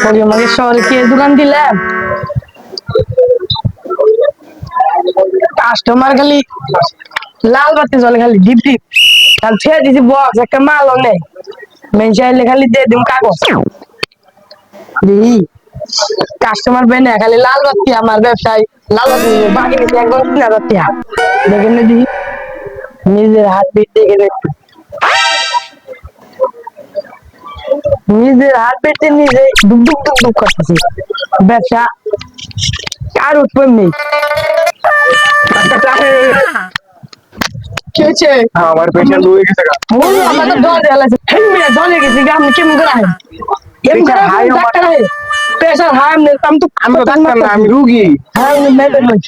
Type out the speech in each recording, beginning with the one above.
ওকে আমাকে শহরে কি দোকান দিলাম, কাস্টমার খালি লাল বাতি জ্বলে, খালি ডিপ ডিপ, খালি ছেড়ে দিছি বক্স, একটা মালও নেই। মেন চাইলে খালি দিয়ে দিম কাগজ, কাস্টমার বেনে খালি লাল বাতি। আমার ব্যবসায় লাল বাতি বাকি নিচে একদম 3,000 টাকা। দেখেন না দেখি, নিজের হাত বিট দেখে দেখি, নিজের হাত বেটে নিজে ডুব ডুব ডুব ডুব করতেছি। ব্যবসা আর উৎপন্ন নেই। কি হয়েছে? আমার পেশেন্ট হয়ে গেছে গা। আমাদের ডর দেওয়া হেই মেয়ে ডরে গেছি গা, আপনি কেমন করে আহেন? এমন করে হাই আমার, ডাক্তার আহে প্রেশার হাই আমনে আমি তো ডাক্তার না, আমি রোগী। হ্যাঁ মেডেল নই।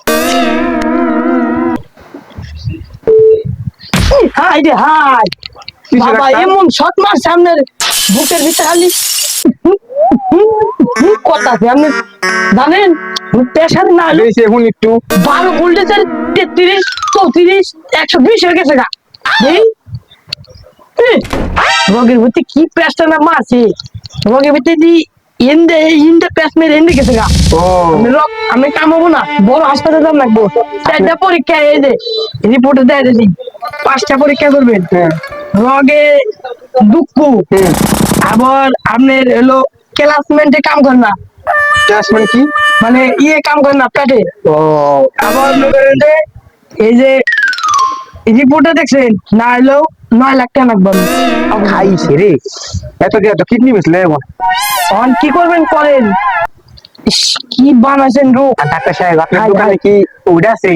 হাই রে হাই কিসের বাবা, ডাক্তার? এমন শট মার সামনের বুকের ভিতরে খালি কথা আছে। আপনি জানেন প্রেশার না হলে বেশি এখন একটু 12 ভোল্টেজের 33 34 120 হয়ে গেছে গা। এই রোগের ভিতরে কি প্রেশার না মারছে, রোগের ভিতরে দি এন্ডে ইন্ডে প্রেস মেরে এন্ডে গেছে গা। ও আমি কামাবো না, বড় হাসপাতালে যাম লাগবো। 4টা পরীক্ষা এই যে রিপোর্টে দেয় দিছি, 5টা পরীক্ষা করবেন। রগে দুঃখ, আবার আপনার হলো ক্লাসমেন্টে কাম করে না, ক্লাসমেট কি? মানে ইয়ে কাম করে না পেটে। ও আবার মনে করেন যে এই যে রিপোর্টে দেখছেন না হলেও 9 লাখ টাকা লাগবে। খাইছে রে, এত দিয়ে তো কিডনি বেচলে এখন। তখন কি করবেন করেন। ইস, কি বানাইছেন রোগ। আর ডাক্তার সাহেব আপনার হাই, দোকানে হাই। কি ওটা আছে?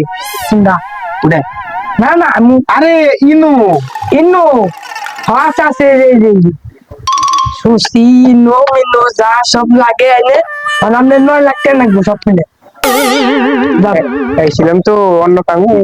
না ওটা না না আমি আরে ইনু ইন্নো ফাঁস আছে রে রে সুসি নো মিনো যা সব লাগে এনে, আর আপনার 9 লাখ টাকা লাগবে সব মিলে। এইছিলাম তো অন্য কামু।